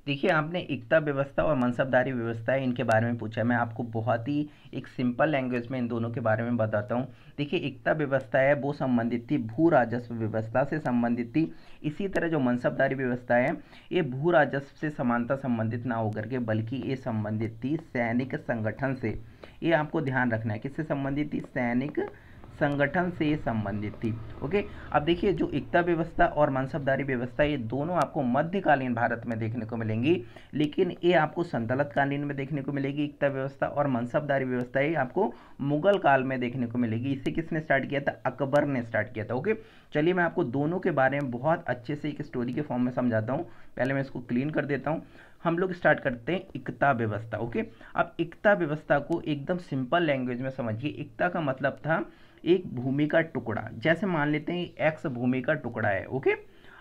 देखिए, आपने एकता व्यवस्था और मनसबदारी व्यवस्था है इनके बारे में पूछा है। मैं आपको बहुत ही एक सिंपल लैंग्वेज में इन दोनों के बारे में बताता हूँ। देखिए, एकता व्यवस्था है वो संबंधित थी भू राजस्व व्यवस्था से संबंधित थी। इसी तरह जो मनसबदारी व्यवस्था है ये भू राजस्व से समानता संबंधित ना होकर के बल्कि ये संबंधित थी सैनिक संगठन से। ये आपको ध्यान रखना है, किससे संबंधित थी? सैनिक संगठन से संबंधित थी। ओके, अब देखिए जो एकता व्यवस्था और मनसबदारी व्यवस्था ये दोनों आपको मध्यकालीन भारत में देखने को मिलेंगी, लेकिन ये आपको संतलत कालीन में देखने को मिलेगी। एकता व्यवस्था और मनसबदारी व्यवस्था ये आपको मुगल काल में देखने को मिलेगी। इसे किसने स्टार्ट किया था? अकबर ने स्टार्ट किया था। ओके, चलिए मैं आपको दोनों के बारे में बहुत अच्छे से एक स्टोरी के फॉर्म में समझाता हूँ। पहले मैं इसको क्लीन कर देता हूँ। हम लोग स्टार्ट करते हैं एकता व्यवस्था। ओके, अब एकता व्यवस्था को एकदम सिंपल लैंग्वेज में समझिए। एकता का मतलब था एक भूमि का टुकड़ा। जैसे मान लेते हैं एक्स भूमि का टुकड़ा है। ओके,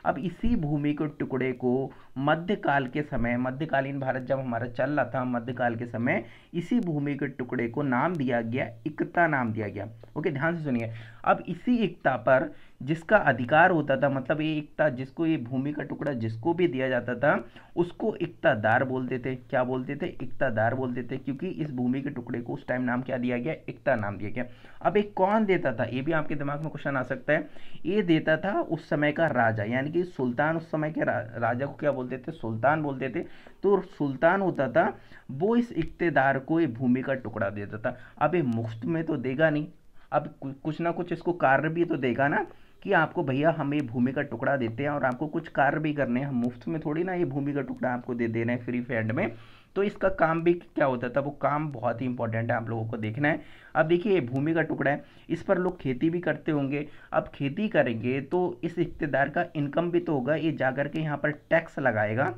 अब इसी भूमि के टुकड़े को मध्यकाल के समय, मध्यकालीन भारत जब हमारा चल रहा था, मध्यकाल के समय इसी भूमि के टुकड़े को नाम दिया गया एकता, नाम दिया गया। ओके, ध्यान से सुनिए। अब इसी एकता पर जिसका अधिकार होता था, मतलब ये एकता जिसको, ये भूमि का टुकड़ा जिसको भी दिया जाता था उसको एकतादार बोलते थे। क्या बोलते थे? एकतादार बोलते थे, क्योंकि इस भूमि के टुकड़े को उस टाइम नाम क्या दिया गया? एकता नाम दिया गया। अब एक कौन देता था, ये भी आपके दिमाग में क्वेश्चन आ सकता है। ये देता था उस समय का राजा, यानी कि सुल्तान। उस समय के राजा को क्या बोलते थे? सुल्तान बोलते थे। तो सुल्तान होता था वो इस इक्तेदार को ये भूमि का टुकड़ा देता था। अब ये मुफ्त में तो देगा नहीं, अब कुछ ना कुछ इसको कार्य भी तो देगा ना, कि आपको भैया हम ये भूमि का टुकड़ा देते हैं और आपको कुछ कार्य भी करने हैं, हम मुफ्त में थोड़ी ना ये भूमि का टुकड़ा आपको दे रहे हैं फ्री फंड में। तो इसका काम भी क्या होता था? वो काम बहुत ही इंपॉर्टेंट है, आप लोगों को देखना है। अब देखिए, ये भूमि का टुकड़ा है, इस पर लोग खेती भी करते होंगे। अब खेती करेंगे तो इस इक्तेदार का इनकम भी तो होगा, ये जाकर के यहाँ पर टैक्स लगाएगा।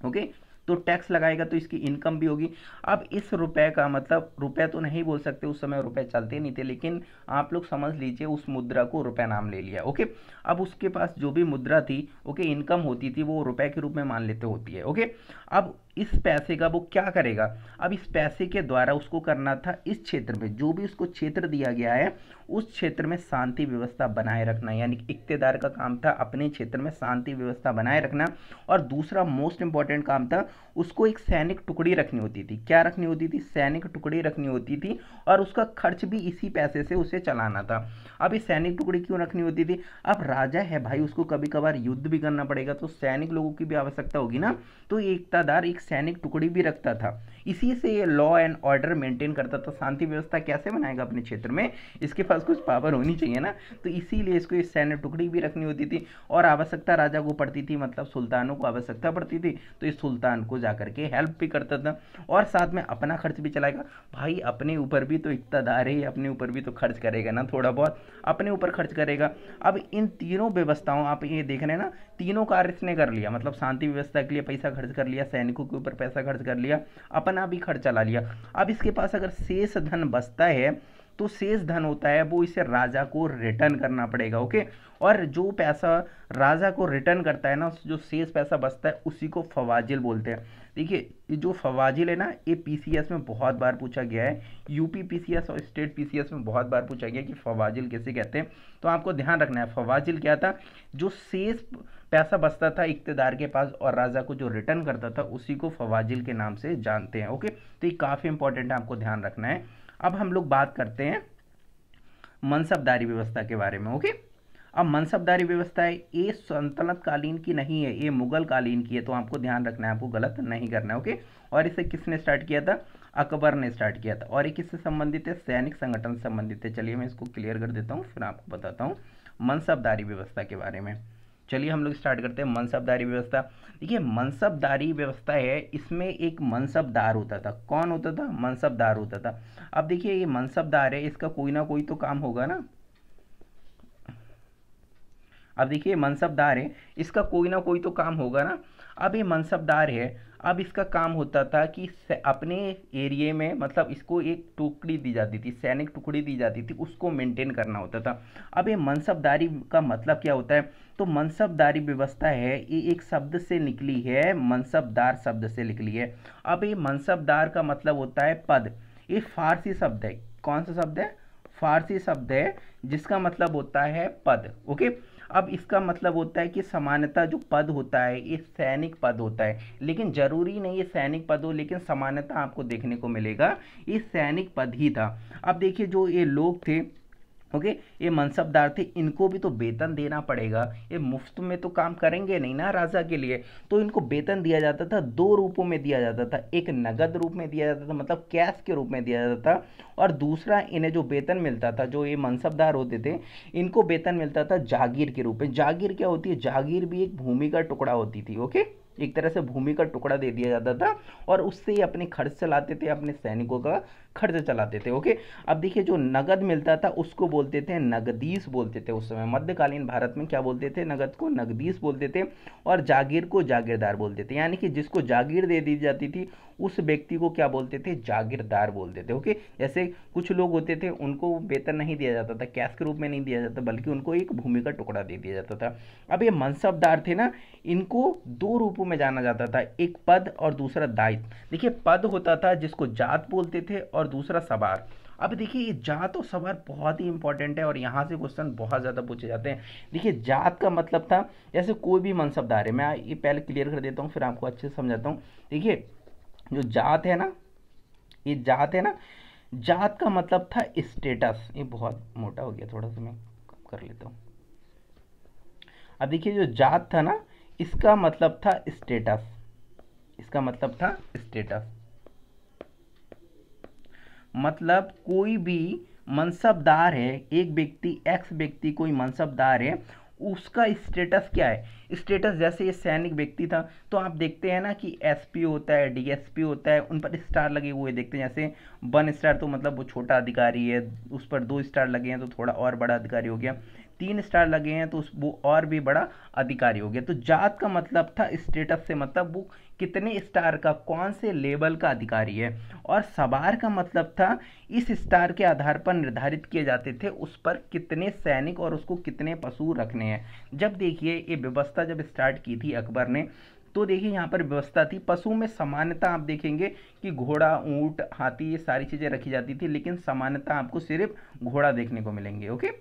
ओके, तो टैक्स लगाएगा तो इसकी इनकम भी होगी। अब इस रुपए का मतलब, रुपए तो नहीं बोल सकते, उस समय रुपए चलते नहीं थे, लेकिन आप लोग समझ लीजिए उस मुद्रा को रुपए नाम ले लिया। ओके, अब उसके पास जो भी मुद्रा थी, ओके, इनकम होती थी, वो रुपए के रूप में मान लेते होती है। ओके, अब इस पैसे का वो क्या करेगा? अब इस पैसे के द्वारा उसको करना था इस क्षेत्र में, जो भी उसको क्षेत्र दिया गया है उस क्षेत्र में शांति व्यवस्था बनाए रखना, यानी कि इक्तेदार का काम था अपने क्षेत्र में शांति व्यवस्था बनाए रखना। और दूसरा मोस्ट इंपॉर्टेंट काम था, उसको एक सैनिक टुकड़ी रखनी होती थी। क्या रखनी होती थी? सैनिक टुकड़ी रखनी होती थी, और उसका खर्च भी इसी पैसे से उसे चलाना था। अब ये सैनिक टुकड़ी क्यों रखनी होती थी? अब राजा है भाई, उसको कभी कभार युद्ध भी करना पड़ेगा, तो सैनिक लोगों की भी आवश्यकता होगी ना, तो एकतादार एक सैनिक टुकड़ी भी रखता था। इसी से ये लॉ एंड ऑर्डर मेंटेन करता था। शांति व्यवस्था कैसे बनाएगा अपने क्षेत्र में? इसके पास कुछ पावर होनी चाहिए ना, तो इसीलिए इसको ये सैनिक टुकड़ी भी रखनी होती थी। और आवश्यकता राजा को पड़ती थी, मतलब सुल्तानों को आवश्यकता पड़ती थी, तो इस सुल्तान को जाकर के हेल्प भी करता था, और साथ में अपना खर्च भी चलाएगा। भाई अपने ऊपर भी तो इक्तादार है, अपने ऊपर भी तो खर्च करेगा ना, थोड़ा बहुत अपने ऊपर खर्च करेगा। अब इन तीनों व्यवस्थाओं, आप ये देख रहे हैं ना, तीनों कार्य इसने कर लिया, मतलब शांति व्यवस्था के लिए पैसा खर्च कर लिया, सैनिकों के ऊपर पैसा खर्च कर लिया, अपना भी खर्च चला लिया। अब इसके पास अगर शेष धन बचता है, तो शेष धन होता है वो इसे राजा को रिटर्न करना पड़ेगा। ओके, और जो पैसा राजा को रिटर्न करता है ना, जो शेष पैसा बचता है उसी को फवाजिल बोलते हैं। देखिए, ये जो फवाजिल है ना, ये पीसीएस में बहुत बार पूछा गया है, यूपी पीसीएस और स्टेट पीसीएस में बहुत बार पूछा गया कि फवाजिल किसे कहते हैं। तो आपको ध्यान रखना है, फवाजिल क्या था? जो शेष पैसा बचता था इक्तेदार के पास और राजा को जो रिटर्न करता था, उसी को फवाजिल के नाम से जानते हैं। ओके, तो ये काफ़ी इंपॉर्टेंट है, आपको ध्यान रखना है। अब हम लोग बात करते हैं मनसबदारी व्यवस्था के बारे में। ओके, अब मनसबदारी व्यवस्था है ये सल्तनत कालीन की नहीं है, ये मुगल कालीन की है, तो आपको ध्यान रखना है, आपको गलत नहीं करना है। ओके, और इसे किसने स्टार्ट किया था? अकबर ने स्टार्ट किया था। और ये किससे संबंधित है? सैनिक संगठन से संबंधित है। चलिए मैं इसको क्लियर कर देता हूँ, फिर आपको बताता हूँ मनसबदारी व्यवस्था के बारे में। चलिए हम लोग स्टार्ट करते हैं मनसबदारी व्यवस्था। देखिए, मनसबदारी व्यवस्था है, इसमें एक मनसबदार होता था। कौन होता था? मनसबदार होता था। अब देखिए, ये मनसबदार है, इसका कोई ना कोई तो काम होगा ना। अब देखिए, मनसबदार है, इसका कोई ना कोई तो काम होगा ना। अब ये मनसबदार है, अब इसका काम होता था कि अपने एरिए में, मतलब इसको एक टुकड़ी दी जाती थी, सैनिक टुकड़ी दी जाती थी, उसको मेंटेन करना होता था। अब ये मनसबदारी का मतलब क्या होता है? तो मनसबदारी व्यवस्था है ये एक शब्द से निकली है, मनसबदार शब्द से निकली है। अब ये मनसबदार का मतलब होता है पद। ये फारसी शब्द है। कौन सा शब्द है? फारसी शब्द है, जिसका मतलब होता है पद। ओके, अब इसका मतलब होता है कि सामान्यतः जो पद होता है ये सैनिक पद होता है, लेकिन जरूरी नहीं ये सैनिक पद हो, लेकिन सामान्यतः आपको देखने को मिलेगा ये सैनिक पद ही था। अब देखिए जो ये लोग थे, ओके, ये मनसबदार थे, इनको भी तो वेतन देना पड़ेगा, ये मुफ्त में तो काम करेंगे नहीं ना राजा के लिए, तो इनको वेतन दिया जाता था, दो रूपों में दिया जाता था। एक नगद रूप में दिया जाता था, मतलब कैश के रूप में दिया जाता था, और दूसरा इन्हें जो वेतन मिलता था, जो ये मनसबदार होते थे इनको वेतन मिलता था जागीर के रूप में। जागीर क्या होती है? जागीर भी एक भूमि का टुकड़ा होती थी, ओके, एक तरह से भूमि का टुकड़ा दे दिया जाता था, और उससे ही अपने खर्च चलाते थे, अपने सैनिकों का खर्च चलाते थे, ओके। अब देखिए जो नगद मिलता था उसको बोलते थे नगदीश बोलते थे। उस समय मध्यकालीन भारत में क्या बोलते थे? नगद को नगदीश बोलते थे, और जागीर को जागीरदार बोलते थे। यानी कि जिसको जागीर दे दी जाती थी उस व्यक्ति को क्या बोलते थे? जागीरदार बोलते थे, ओके। जैसे कुछ लोग होते थे उनको वेतन नहीं दिया जाता था, कैश के रूप में नहीं दिया जाता, बल्कि उनको एक भूमि का टुकड़ा दे दिया जाता था। अब ये मनसबदार थे ना, इनको दो रूपों में जाना जाता था, एक पद और दूसरा दायित्व। देखिए पद होता था जिसको जात बोलते थे, और दूसरा सवार। अब देखिए ये जात और सवार बहुत ही इंपॉर्टेंट है, और यहाँ से क्वेश्चन बहुत ज़्यादा पूछे जाते हैं। देखिए जात का मतलब था जैसे कोई भी मनसबदार है, मैं ये पहले क्लियर कर देता हूँ फिर आपको अच्छे से समझाता हूँ। देखिए जो जात है ना, ये जात है ना, जात का मतलब था स्टेटस। ये बहुत मोटा हो गया, थोड़ा सा मैं कम कर लेता हूँ। अब देखिए जो जात था ना, इसका मतलब था स्टेटस, इसका मतलब था स्टेटस। मतलब कोई भी मनसबदार है, एक व्यक्ति एक्स व्यक्ति कोई मनसबदार है, उसका स्टेटस क्या है? स्टेटस जैसे ये सैनिक व्यक्ति था, तो आप देखते हैं ना कि एसपी होता है, डीएसपी होता है, उन पर स्टार लगे हुए देखते हैं। जैसे 1 स्टार तो मतलब वो छोटा अधिकारी है, उस पर 2 स्टार लगे हैं तो थोड़ा और बड़ा अधिकारी हो गया, 3 स्टार लगे हैं तो वो और भी बड़ा अधिकारी हो गया। तो जात का मतलब था स्टेटस से, मतलब वो कितने स्टार का, कौन से लेवल का अधिकारी है। और सवार का मतलब था इस स्टार के आधार पर निर्धारित किए जाते थे उस पर कितने सैनिक और उसको कितने पशु रखने हैं। जब देखिए ये व्यवस्था जब स्टार्ट की थी अकबर ने, तो देखिए यहाँ पर व्यवस्था थी, पशु में सामान्यतः आप देखेंगे कि घोड़ा, ऊंट, हाथी, ये सारी चीज़ें रखी जाती थी, लेकिन सामान्यतः आपको सिर्फ घोड़ा देखने को मिलेंगे, ओके।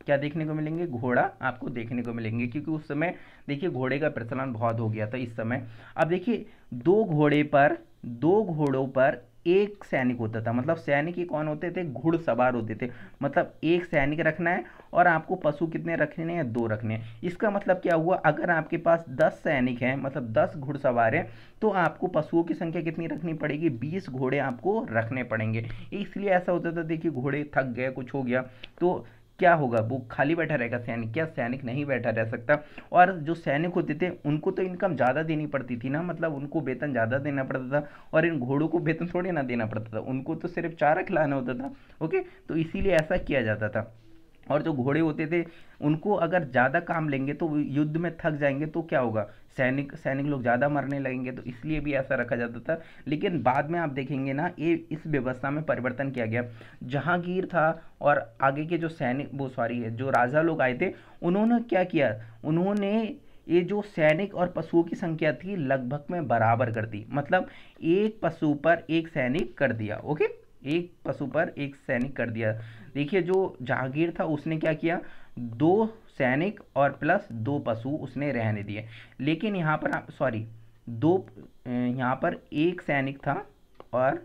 क्या देखने को मिलेंगे? घोड़ा आपको देखने को मिलेंगे, क्योंकि उस समय देखिए घोड़े का प्रचलन बहुत हो गया था इस समय। अब देखिए दो घोड़ों पर एक सैनिक होता था, मतलब सैनिक ही कौन होते थे? घुड़सवार होते थे। मतलब एक सैनिक रखना है और आपको पशु कितने रखने हैं? 2 रखने हैं। इसका मतलब क्या हुआ? अगर आपके पास 10 सैनिक हैं, मतलब 10 घुड़सवार हैं, तो आपको पशुओं की संख्या कितनी रखनी पड़ेगी? 20 घोड़े आपको रखने पड़ेंगे। इसलिए ऐसा होता था, देखिए घोड़े थक गए, कुछ हो गया तो क्या होगा? वो खाली बैठा रहेगा सैनिक? क्या सैनिक नहीं बैठा रह सकता? और जो सैनिक होते थे उनको तो इनकम ज़्यादा देनी पड़ती थी ना, मतलब उनको वेतन ज़्यादा देना पड़ता था, और इन घोड़ों को वेतन थोड़ी ना देना पड़ता था, उनको तो सिर्फ चारा खिलाना होता था, ओके। तो इसीलिए ऐसा किया जाता था। और जो घोड़े होते थे उनको अगर ज़्यादा काम लेंगे तो वो युद्ध में थक जाएंगे, तो क्या होगा? सैनिक सैनिक लोग ज़्यादा मरने लगेंगे, तो इसलिए भी ऐसा रखा जाता था। लेकिन बाद में आप देखेंगे ना, ये इस व्यवस्था में परिवर्तन किया गया। जहांगीर था और आगे के जो सैनिक, वो सॉरी जो राजा लोग आए थे, उन्होंने क्या किया? उन्होंने ये जो सैनिक और पशुओं की संख्या थी लगभग में बराबर कर दी, मतलब एक पशु पर एक सैनिक कर दिया, ओके, एक पशु पर एक सैनिक कर दिया। देखिए जो जहांगीर था उसने क्या किया? 2 सैनिक और प्लस 2 पशु उसने रहने दिए। लेकिन यहाँ पर सॉरी, दो यहाँ पर एक सैनिक था और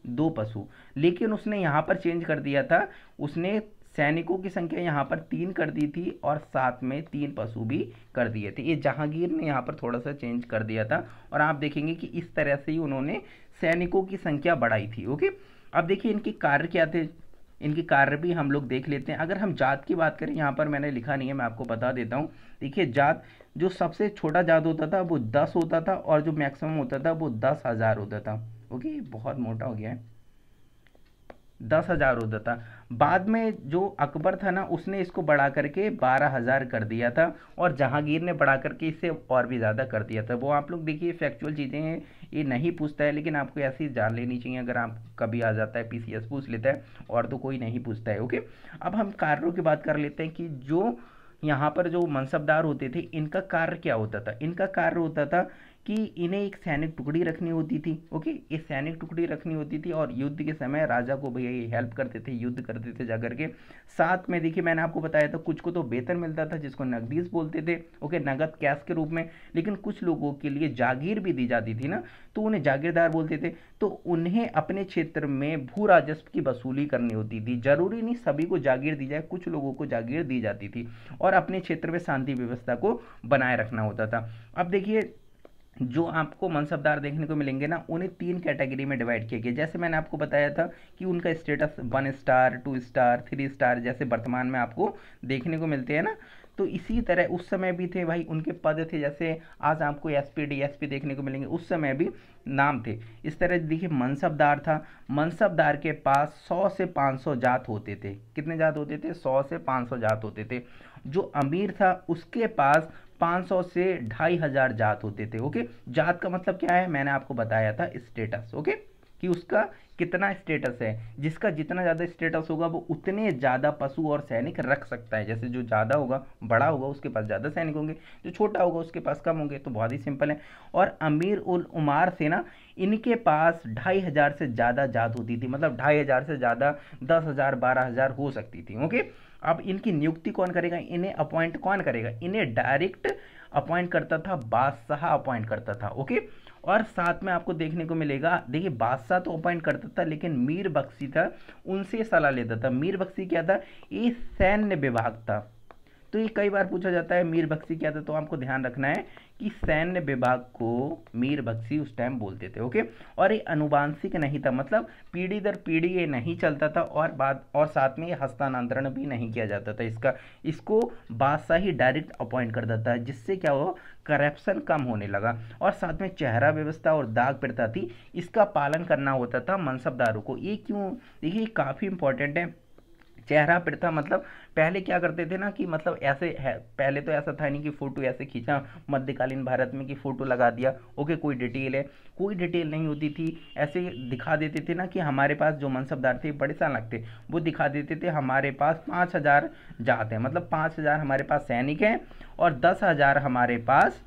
2 पशु, लेकिन उसने यहाँ पर चेंज कर दिया था, उसने सैनिकों की संख्या यहाँ पर 3 कर दी थी और साथ में 3 पशु भी कर दिए थे। ये जहांगीर ने यहाँ पर थोड़ा सा चेंज कर दिया था, और आप देखेंगे कि इस तरह से ही उन्होंने सैनिकों की संख्या बढ़ाई थी, ओके। अब देखिए इनके कार्य क्या थे, इनके कार्य भी हम लोग देख लेते हैं। अगर हम जात की बात करें, यहाँ पर मैंने लिखा नहीं है, मैं आपको बता देता हूँ। देखिए जात, जो सबसे छोटा जात होता था वो 10 होता था, और जो मैक्सिमम होता था वो 10,000 होता था, ओके। बहुत मोटा हो गया है, 10,000 होता था। बाद में जो अकबर था ना, उसने इसको बढ़ा करके 12,000 कर दिया था, और जहांगीर ने बढ़ा करके इसे और भी ज़्यादा कर दिया था। वो आप लोग देखिए फैक्चुअल चीज़ें हैं, ये नहीं पूछता है, लेकिन आपको ऐसी जान लेनी चाहिए, अगर आप कभी आ जाता है पीसीएस पूछ लेता है, और तो कोई नहीं पूछता है, ओके। अब हम कार्यों की बात कर लेते हैं कि जो यहाँ पर जो मनसबदार होते थे इनका कार्य क्या होता था। इनका कार्य होता था कि इन्हें एक सैनिक टुकड़ी रखनी होती थी। ओके, ये सैनिक टुकड़ी रखनी होती थी और युद्ध के समय राजा को भैया ये हेल्प करते थे, युद्ध करते थे जाकर के। साथ में देखिए मैंने आपको बताया था कुछ को तो वेतन मिलता था जिसको नकदीस बोलते थे, ओके, नगद कैश के रूप में। लेकिन कुछ लोगों के लिए जागीर भी दी जाती थी ना, तो उन्हें जागीरदार बोलते थे। तो उन्हें अपने क्षेत्र में भू राजस्व की वसूली करनी होती थी। जरूरी नहीं सभी को जागीर दी जाए, कुछ लोगों को जागीर दी जाती थी और अपने क्षेत्र में शांति व्यवस्था को बनाए रखना होता था। अब देखिए जो आपको मनसबदार देखने को मिलेंगे ना, उन्हें 3 कैटेगरी में डिवाइड किया गया। जैसे मैंने आपको बताया था कि उनका स्टेटस 1 स्टार, 2 स्टार, 3 स्टार जैसे वर्तमान में आपको देखने को मिलते हैं ना, तो इसी तरह उस समय भी थे भाई, उनके पद थे। जैसे आज आपको एसपी डीएसपी देखने को मिलेंगे, उस समय भी नाम थे। इस तरह देखिए मनसबदार था, मनसबदार के पास 100 से 500 जात होते थे। कितने जात होते थे? 100 से 500 जात होते थे। जो अमीर था उसके पास 500 से 2500 जात होते थे। ओके, जात का मतलब क्या है? मैंने आपको बताया था स्टेटस। ओके, कि उसका कितना स्टेटस है। जिसका जितना ज़्यादा स्टेटस होगा वो उतने ज़्यादा पशु और सैनिक रख सकता है। जैसे जो ज़्यादा होगा, बड़ा होगा, उसके पास ज़्यादा सैनिक होंगे, जो छोटा होगा उसके पास कम होंगे। तो बहुत ही सिंपल है। और अमीर उल उमार से ना, इनके पास 2500 से ज़्यादा जात होती थी। मतलब 2500 से ज़्यादा 10,000 12,000 हो सकती थी। ओके, अब इनकी नियुक्ति कौन करेगा? इन्हें अपॉइंट कौन करेगा? इन्हें डायरेक्ट अपॉइंट करता था बादशाह, अपॉइंट करता था। ओके, और साथ में आपको देखने को मिलेगा, देखिए बादशाह तो अपॉइंट करता था लेकिन मीर बख्शी था, उनसे सलाह लेता था। मीर बख्शी क्या था? ये सैन्य विभाग था। तो ये कई बार पूछा जाता है मीर बख्शी क्या था, तो आपको ध्यान रखना है कि सैन्य विभाग को मीर बख्शी उस टाइम बोलते थे। ओके, और ये अनुवांशिक नहीं था, मतलब पीढ़ी दर पीढ़ी ये नहीं चलता था, और साथ में ये हस्तांतरण भी नहीं किया जाता था इसको बादशाह ही डायरेक्ट अपॉइंट कर देता है, जिससे क्या हो, करप्शन कम होने लगा। और साथ में चेहरा व्यवस्था और दाग प्रथा थी, इसका पालन करना होता था मनसबदारों को। ये क्यों? देखिए काफ़ी इंपॉर्टेंट है। चेहरा प्रथा मतलब पहले क्या करते थे ना, कि मतलब ऐसे है, पहले तो ऐसा था नहीं कि फोटो ऐसे खींचा मध्यकालीन भारत में कि फोटो लगा दिया, ओके, कोई डिटेल है, कोई डिटेल नहीं होती थी। ऐसे दिखा देते थे ना कि हमारे पास जो मनसबदार थे बड़े चालाक थे, वो दिखा देते थे हमारे पास 5000 जात हैं, मतलब 5000 हमारे पास सैनिक हैं और 10,000 हमारे पास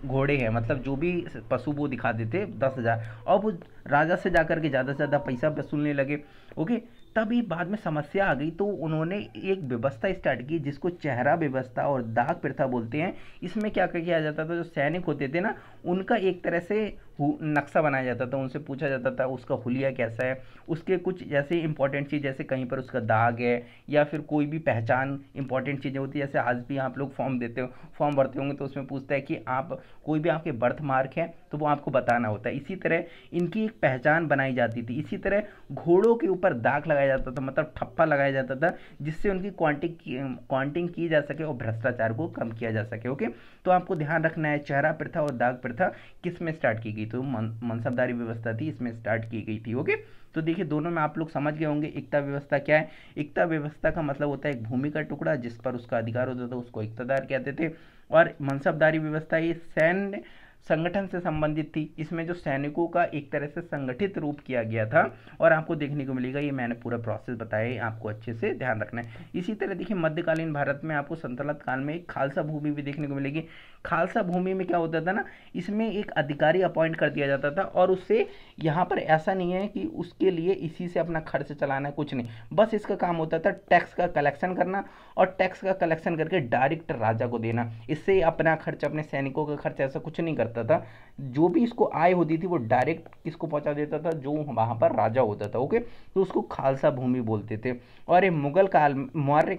घोड़े हैं। मतलब जो भी पशु वो दिखा देते 10,000, और वो राजा से जाकर के ज़्यादा से ज़्यादा पैसा वसूलने लगे। ओके, तभी बाद में समस्या आ गई, तो उन्होंने एक व्यवस्था स्टार्ट की जिसको चेहरा व्यवस्था और दाग प्रथा बोलते हैं। इसमें क्या किया जाता था, जो सैनिक होते थे ना, उनका एक तरह से नक्शा बनाया जाता था, उनसे पूछा जाता था उसका हुलिया कैसा है, उसके कुछ जैसे इंपॉर्टेंट चीज़, जैसे कहीं पर उसका दाग है या फिर कोई भी पहचान इंपॉर्टेंट चीज़ें होती है। जैसे आज भी आप लोग फॉर्म देते हो, फॉर्म भरते होंगे, तो उसमें पूछता है कि आप कोई भी आपके बर्थ मार्क है तो वो आपको बताना होता है। इसी तरह इनकी एक पहचान बनाई जाती थी। इसी तरह घोड़ों के ऊपर दाग लगाया जाता था, मतलब ठप्पा लगाया जाता था, जिससे उनकी काउंटिंग की जा सके और भ्रष्टाचार को कम किया जा सके। ओके, तो आपको ध्यान रखना है चेहरा प्रथा और दाग प्रथा किस में स्टार्ट की गई, तो मनसबदारी व्यवस्था थी, इसमें स्टार्ट की गई थी। ओके, तो देखिए दोनों में आप लोग समझ गए होंगे एकता व्यवस्था क्या है। एकता व्यवस्था का मतलब होता है एक भूमि का टुकड़ा जिस पर उसका अधिकार होता था, उसको इक्तदार कहते थे। और मनसबदारी व्यवस्था ये सैन्य संगठन से संबंधित थी। इसमें जो सैनिकों का एक तरह से संगठित रूप किया गया था, और आपको देखने को मिलेगा, ये मैंने पूरा प्रोसेस बताया, आपको अच्छे से ध्यान रखना है। इसी तरह देखिए मध्यकालीन भारत में आपको संतलत काल में एक खालसा भूमि भी देखने को मिलेगी। खालसा भूमि में क्या होता था ना, इसमें एक अधिकारी अपॉइंट कर दिया जाता था, और उससे यहाँ पर ऐसा नहीं है कि उसके लिए इसी से अपना खर्च चलाना, कुछ नहीं, बस इसका काम होता था टैक्स का कलेक्शन करना, और टैक्स का कलेक्शन करके डायरेक्ट राजा को देना। इससे अपना खर्च, अपने सैनिकों का खर्च ऐसा कुछ नहीं करता था। जो भी इसको आय होती थी वो डायरेक्ट किसको पहुंचा देता था, जो वहां पर राजा होता था। ओके, तो उसको खालसा भूमि बोलते थे। और ये मौर्य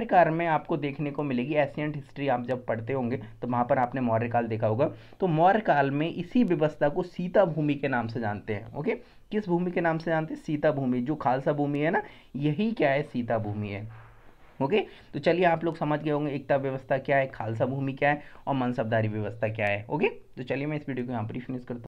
काल में आपको देखने को मिलेगी, एशियंट हिस्ट्री आप जब पढ़ते होंगे तो वहां पर आपने मौर्य काल देखा होगा। तो मौर्य काल में इसी व्यवस्था को सीता भूमि के नाम से जानते हैं। ओके, किस भूमि के नाम से जानते हैं? सीता भूमि। जो खालसा भूमि है ना, यही क्या है, सीता भूमि है। ओके, तो चलिए आप लोग समझ गए होंगे एकता व्यवस्था क्या है, खालसा भूमि क्या है और मनसबदारी व्यवस्था क्या है। ओके, तो चलिए मैं इस वीडियो को यहाँ पर फिनिश करता हूँ।